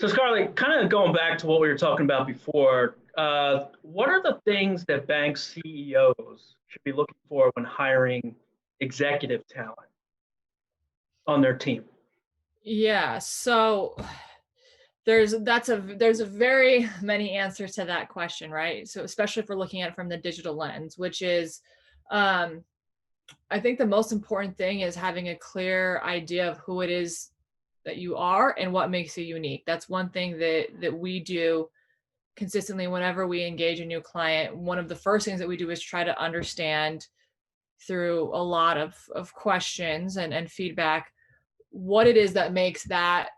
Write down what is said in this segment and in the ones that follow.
Scarlett, kind of going back to what we were talking about before, what are the things that bank CEOs should be looking for when hiring executive talent on their team? Yeah, so there's a very many answers to that question, right? So especially if we're looking at it from the digital lens, which is um, I think the most important thing is having a clear idea of who it is that you are and what makes you unique. That's one thing that we do consistently whenever we engage a new client. One of the first things that we do is try to understand through a lot of questions and feedback what it is that makes that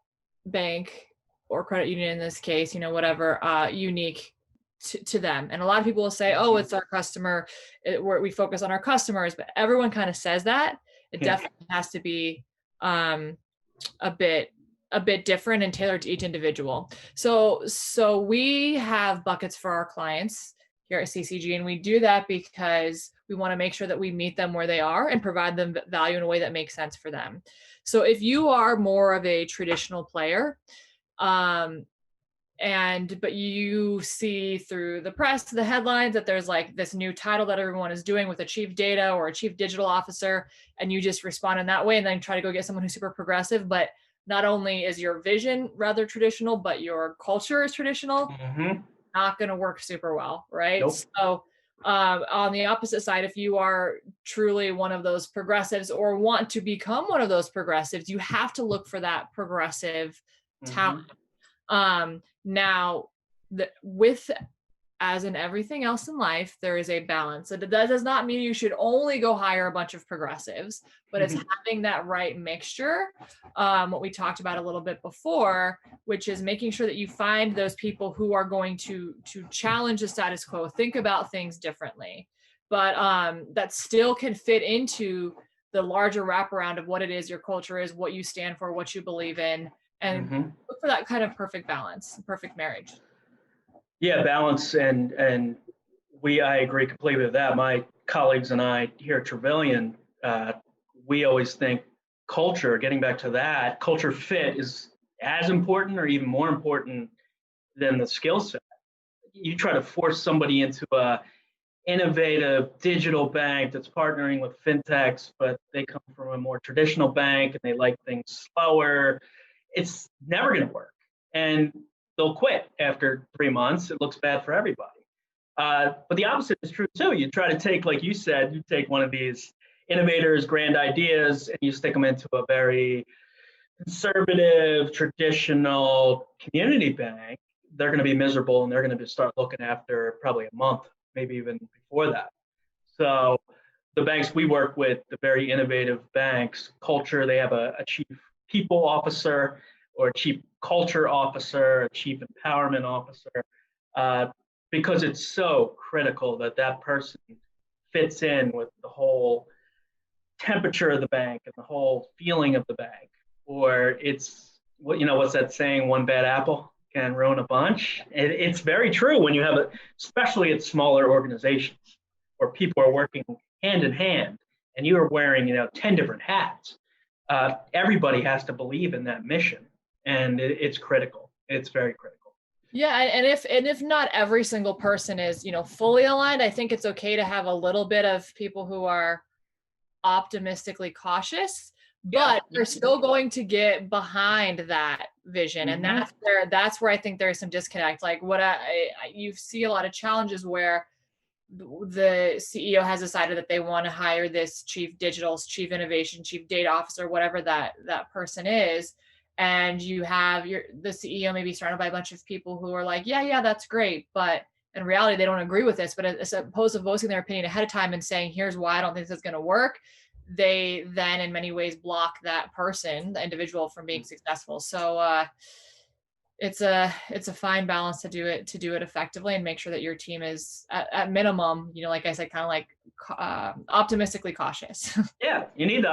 bank or credit union in this case, whatever, unique to them. And a lot of people will say, oh, it's our customer. We focus on our customers, but everyone kind of says that. It Yeah. definitely has to be um, a bit different and tailored to each individual. So we have buckets for our clients here at CCG, and we do that because we want to make sure that we meet them where they are and provide them value in a way that makes sense for them. So if you are more of a traditional player, um, but you see through the press, the headlines, that there's like this new title that everyone is doing with a chief data or a chief digital officer, and you just respond in that way and then try to go get someone who's super progressive, but not only is your vision rather traditional, but your culture is traditional, Mm-hmm. not going to work super well, right? Nope. So on the opposite side, if you are truly one of those progressives or want to become one of those progressives, you have to look for that progressive Mm-hmm. talent. Now, with as in everything else in life, there is a balance. So that does not mean you should only go hire a bunch of progressives, but it's having that right mixture. What we talked about a little bit before, which is making sure that you find those people who are going to challenge the status quo, think about things differently, but that still can fit into the larger wraparound of what it is your culture is, what you stand for, what you believe in, and Mm-hmm. look for that kind of perfect balance, perfect marriage. Yeah, balance and I agree completely with that. My colleagues and I here at Travillian, we always think culture, getting back to that, culture fit is as important or even more important than the skill set. You try to force somebody into a innovative digital bank that's partnering with fintechs, but they come from a more traditional bank and they like things slower. It's never going to work. And they'll quit after 3 months. It looks bad for everybody. But the opposite is true too. You try to take, like you said, you take one of these innovators, grand ideas, and you stick them into a very conservative, traditional community bank. They're going to be miserable and they're going to start looking after probably a month, maybe even before that. So the banks we work with, the very innovative banks, culture, they have a chief people officer or a chief culture officer, a chief empowerment officer, uh, because it's so critical that that person fits in with the whole temperature of the bank and the whole feeling of the bank. Or it's what's that saying? One bad apple can ruin a bunch. It's very true when you have especially at smaller organizations where people are working hand in hand and you are wearing 10 different hats. Everybody has to believe in that mission, and it's critical. It's very critical. Yeah, and if not every single person is, fully aligned, I think it's okay to have a little bit of people who are optimistically cautious, Yeah. but they're still going to get behind that vision. And Mm-hmm. that's where I think there's some disconnect. Like you see a lot of challenges where the CEO has decided that they want to hire this chief digital, chief innovation, chief data officer, whatever that person is. And you have the CEO maybe surrounded by a bunch of people who are like, yeah, that's great. But in reality, they don't agree with this. But as opposed to voicing their opinion ahead of time and saying, here's why I don't think this is going to work, they then in many ways block that person, the individual, from being successful. So it's a fine balance to do it effectively and make sure that your team is at minimum, like I said, kind of like optimistically cautious. Yeah, you need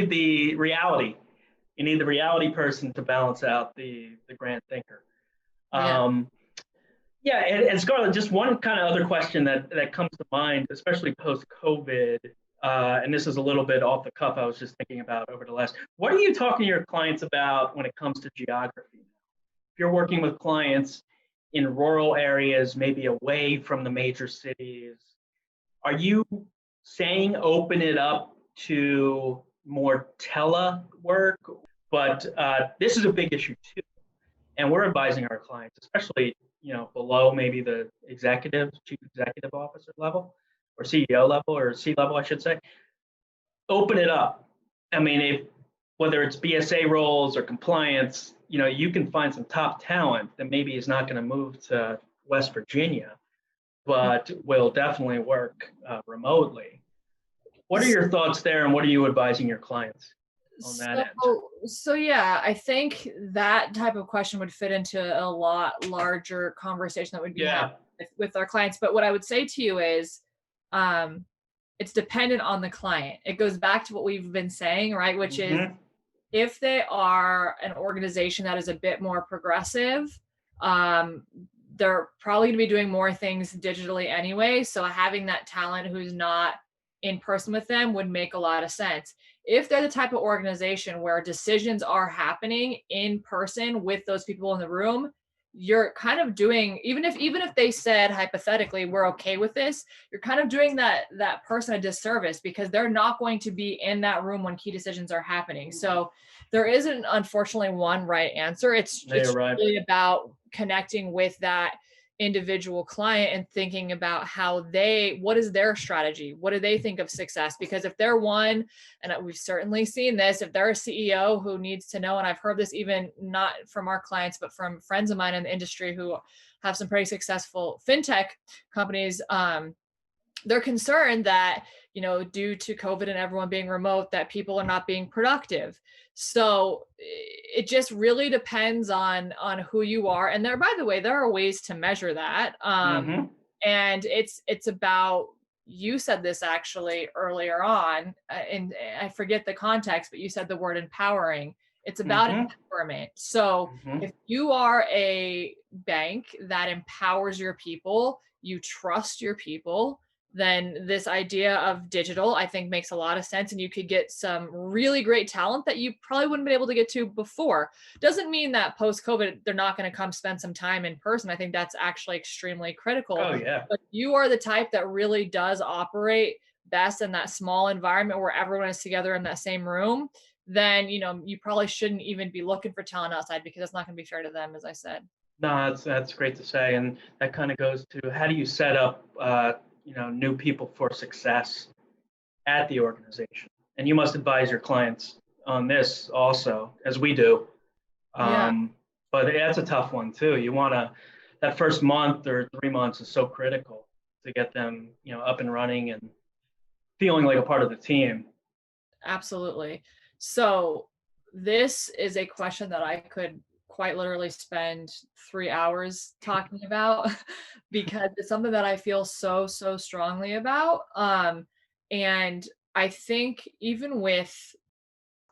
the reality. You need the reality person to balance out the grand thinker. Yeah. Yeah, and Scarlett, just one kind of other question that comes to mind, especially post COVID, and this is a little bit off the cuff. I was just thinking about over the last. What are you talking to your clients about when it comes to geography? you're working with clients in rural areas, maybe away from the major cities, are you saying open it up to more telework? But this is a big issue too, and we're advising our clients, especially below maybe the chief executive officer level, or CEO level, or C level, I should say. Open it up. I mean, whether it's BSA roles or compliance, you can find some top talent that maybe is not going to move to West Virginia, but will definitely work remotely. What are your thoughts there, and what are you advising your clients on that end? So yeah, I think that type of question would fit into a lot larger conversation that would be had with our clients. But what I would say to you is, it's dependent on the client. It goes back to what we've been saying, right? Which is, if they are an organization that is a bit more progressive, they're probably going to be doing more things digitally anyway. So having that talent who's not in person with them would make a lot of sense. If they're the type of organization where decisions are happening in person with those people in the room, you're kind of doing, even if they said hypothetically, we're okay with this, you're kind of doing that person a disservice, because they're not going to be in that room when key decisions are happening. So there isn't, unfortunately, one right answer. It's really about connecting with that individual client and thinking about what is their strategy? What do they think of success? Because if they're one, and we've certainly seen this, if they're a CEO who needs to know, and I've heard this even not from our clients, but from friends of mine in the industry who have some pretty successful fintech companies, they're concerned that, due to COVID and everyone being remote, that people are not being productive. So it just really depends on who you are. And by the way, there are ways to measure that. And it's about, you said this actually earlier on, and I forget the context, but you said the word empowering. It's about empowerment. So if you are a bank that empowers your people, you trust your people, then this idea of digital, I think, makes a lot of sense. And you could get some really great talent that you probably wouldn't be able to get to before. Doesn't mean that post-COVID, they're not going to come spend some time in person. I think that's actually extremely critical. Oh, yeah. But you are the type that really does operate best in that small environment where everyone is together in that same room, then, you probably shouldn't even be looking for talent outside, because that's not going to be fair to them, as I said. No, that's great to say. And that kind of goes to, how do you set up new people for success at the organization? And you must advise your clients on this also, as we do. But that's a tough one too. You want that first month or 3 months is so critical to get them, up and running and feeling like a part of the team. Absolutely. So this is a question that I could quite literally spend 3 hours talking about, because it's something that I feel so strongly about. And I think even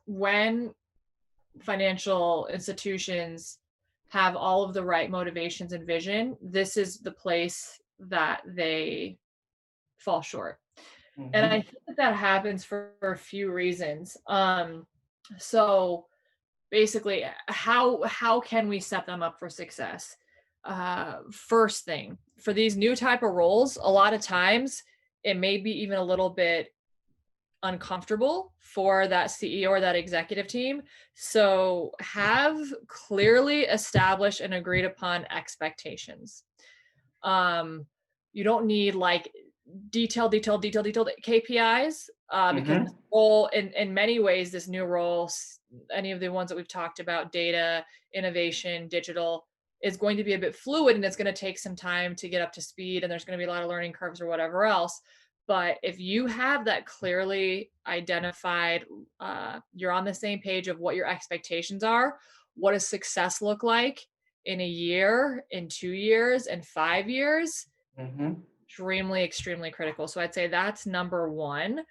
when financial institutions have all of the right motivations and vision, this is the place that they fall short. And I think that happens for a few reasons. So basically, how can we set them up for success? First thing, for these new type of roles, a lot of times it may be even a little bit uncomfortable for that CEO or that executive team. So have clearly established and agreed upon expectations. You don't need like detailed KPIs, because this role, in many ways, this new role, any of the ones that we've talked about, data, innovation, digital, is going to be a bit fluid, and it's going to take some time to get up to speed, and there's going to be a lot of learning curves or whatever else. But if you have that clearly identified, you're on the same page of what your expectations are, what does success look like in a year, in 2 years, and 5 years, extremely critical. So I'd say that's number one.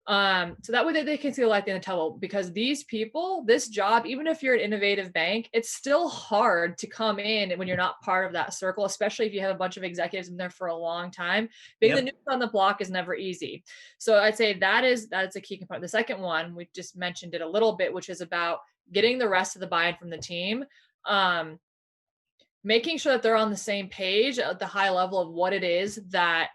So that way they can see the light at the end of the tunnel, because these people, this job, even if you're an innovative bank, it's still hard to come in when you're not part of that circle, especially if you have a bunch of executives in there for a long time. Being the news on the block is never easy. So I'd say that's a key component. The second one, we just mentioned it a little bit, which is about getting the rest of the buy-in from the team. making sure that they're on the same page at the high level of what it is that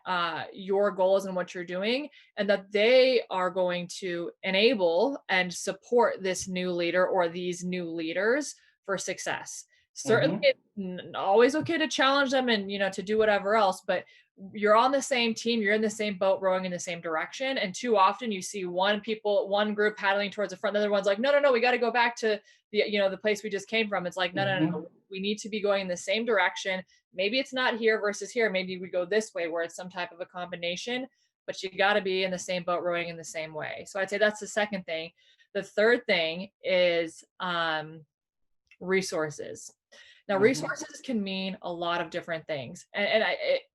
your goals and what you're doing, and that they are going to enable and support this new leader or these new leaders for success. Certainly, Mm-hmm. it's always okay to challenge them and to do whatever else, but you're on the same team, you're in the same boat, rowing in the same direction. And too often you see one group paddling towards the front, the other one's like, no, no, no, we got to go back to the place we just came from. It's like, no, no, no, Mm-hmm. no, we need to be going in the same direction. Maybe it's not here versus here. Maybe we go this way where it's some type of a combination, but you got to be in the same boat, rowing in the same way. So I'd say that's the second thing. The third thing is resources. Now, Mm-hmm. resources can mean a lot of different things, and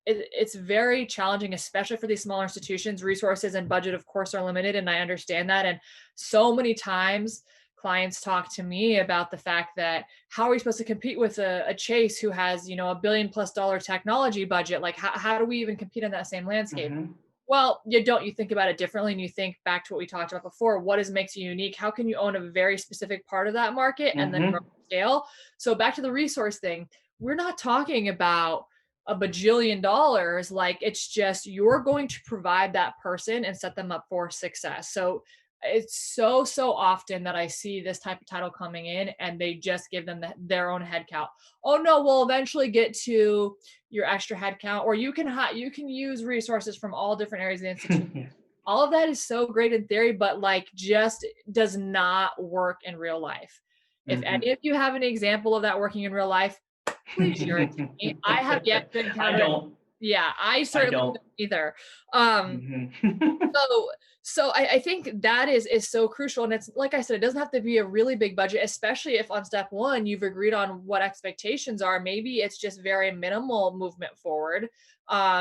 it's very challenging, especially for these smaller institutions. Resources and budget, of course, are limited, and I understand that. And so many times, clients talk to me about the fact that how are we supposed to compete with a Chase who has $1 billion+ technology budget? Like, how do we even compete in that same landscape? Mm-hmm. Well, you don't. You think about it differently, and you think back to what we talked about before. What makes you unique? How can you own a very specific part of that market and then grow Mm-hmm. scale? So back to the resource thing, we're not talking about a bajillion dollars. Like, it's just you're going to provide that person and set them up for success. So it's so often that I see this type of title coming in and they just give them their own head count. Oh no, we'll eventually get to your extra head count, or you can use resources from all different areas of the institution. All of that is so great in theory, but like just does not work in real life. If Mm-hmm. any of you have an example of that working in real life, please share it to me. I have yet to I encounter it. don't. Yeah, I I certainly don't. don't either. Um, Mm-hmm. so I think that is so crucial. And it's like I said, it doesn't have to be a really big budget, especially if on step one you've agreed on what expectations are. Maybe it's just very minimal movement forward.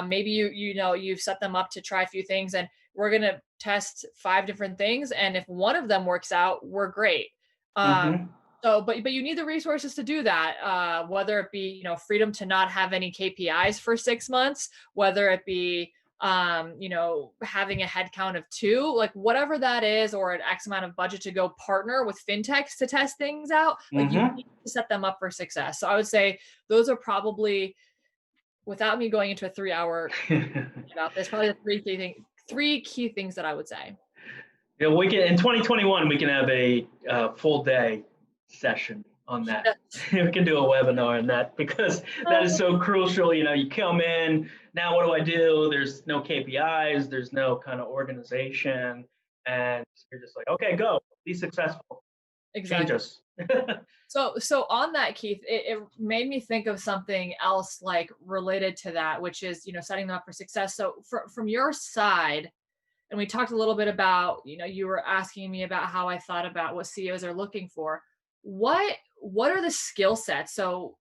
Maybe you've set them up to try a few things and we're gonna test 5 different things. And if one of them works out, we're great. Um, Mm-hmm. but you need the resources to do that, whether it be freedom to not have any KPIs for 6 months, whether it be having a head count of 2, like whatever that is, or an X amount of budget to go partner with fintechs to test things out. Like, you Mm-hmm. need to set them up for success. So I would say those are probably, without me going into a 3-hour about this, probably the three key things that I would say. Yeah, we can in 2021 we can have a full day session on that. Yes. We can do a webinar on that because that is so crucial. You come in now. What do I do? There's no KPIs. There's no kind of organization, and you're just like, okay, go, be successful, change Exactly. us. So on that, Keith, it made me think of something else like related to that, which is setting them up for success. So from your side, and we talked a little bit about, you were asking me about how I thought about what CEOs are looking for. What are the skill sets? So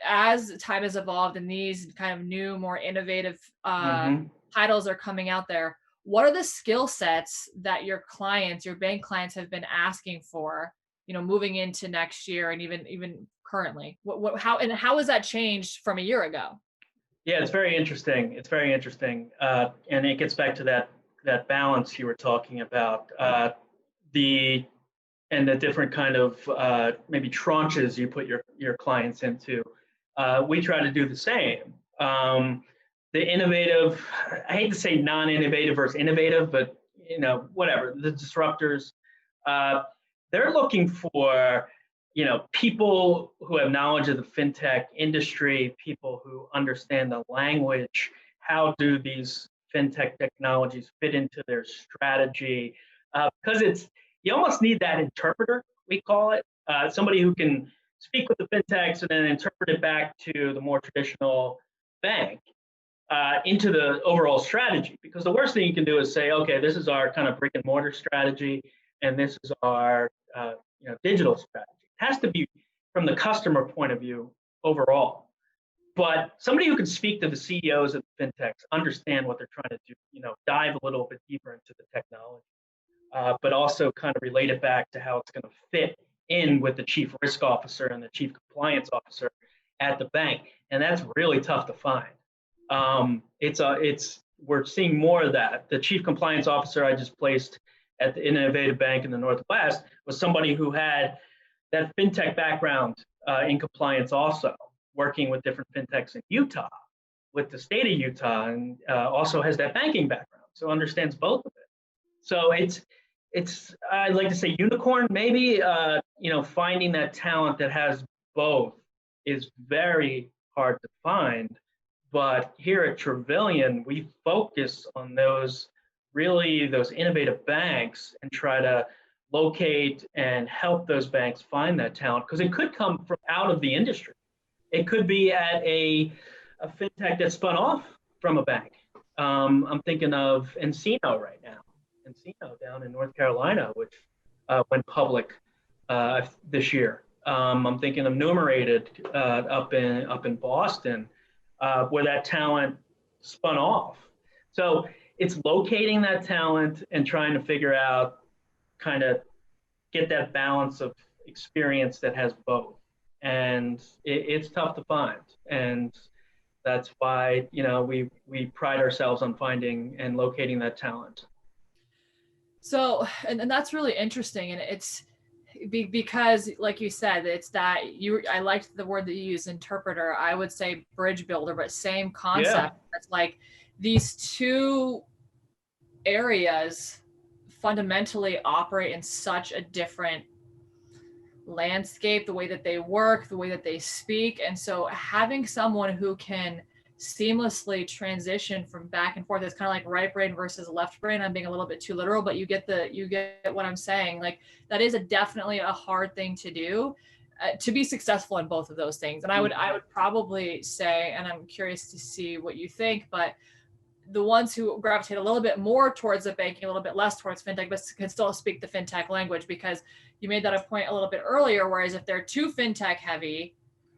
as time has evolved and these kind of new, more innovative Mm-hmm. titles are coming out there, what are the skill sets that your clients, your bank clients, have been asking for, moving into next year and even currently? How has that changed from a year ago? Yeah, it's very interesting. It's very interesting, and it gets back to that balance you were talking about. The and the different kind of maybe tranches you put your clients into. We try to do the same. The innovative, I hate to say non-innovative versus innovative, but whatever, the disruptors, uh, they're looking for people who have knowledge of the fintech industry, people who understand the language. How do these fintech technologies fit into their strategy? Because you almost need that interpreter, we call it, somebody who can speak with the fintechs and then interpret it back to the more traditional bank into the overall strategy. Because the worst thing you can do is say, okay, this is our kind of brick and mortar strategy, and this is our digital strategy. It has to be from the customer point of view overall. But somebody who can speak to the CEOs of the fintechs, understand what they're trying to do, dive a little bit deeper into the technology, but also kind of relate it back to how it's going to fit in with the chief risk officer and the chief compliance officer at the bank, and that's really tough to find. We're seeing more of that. The chief compliance officer I just placed at the Innovative Bank in the Northwest was somebody who had that fintech background in compliance also. working with different fintechs in Utah, with the state of Utah, and also has that banking background, so understands both of it. So it's I'd like to say unicorn maybe. Finding that talent that has both is very hard to find. But here at Travillian, we focus on those innovative banks and try to locate and help those banks find that talent, because it could come from out of the industry. It could be at a fintech that spun off from a bank. I'm thinking of Encino right now. Encino down in North Carolina, which went public this year. I'm thinking of Numerated up in Boston, where that talent spun off. So it's locating that talent and trying to figure out, kind of get that balance of experience that has both. And it's tough to find. And that's why we pride ourselves on finding and locating that talent. So, and that's really interesting. And it's because, like you said, it's that I liked the word that you use, interpreter. I would say bridge builder, but same concept. Yeah. It's like these two areas fundamentally operate in such a different landscape, the way that they work, the way that they speak. And so having someone who can seamlessly transition from back and forth, it's kind of like right brain versus left brain. I'm being a little bit too literal, but you get what I'm saying. Like, that is definitely a hard thing to do, to be successful in both of those things. And I would probably say, and I'm curious to see what you think, but the ones who gravitate a little bit more towards the banking, a little bit less towards fintech, but can still speak the fintech language, because you made that a point a little bit earlier. Whereas if they're too fintech heavy,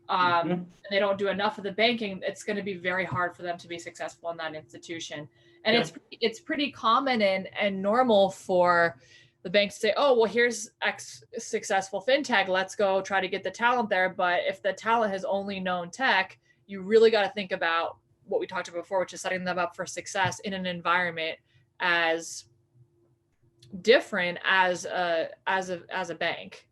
and they don't do enough of the banking, it's going to be very hard for them to be successful in that institution. And it's pretty common and normal for the bank to say, oh, well, here's X successful fintech, let's go try to get the talent there. But if the talent has only known tech, you really got to think about what we talked about before, which is setting them up for success in an environment as different as a bank.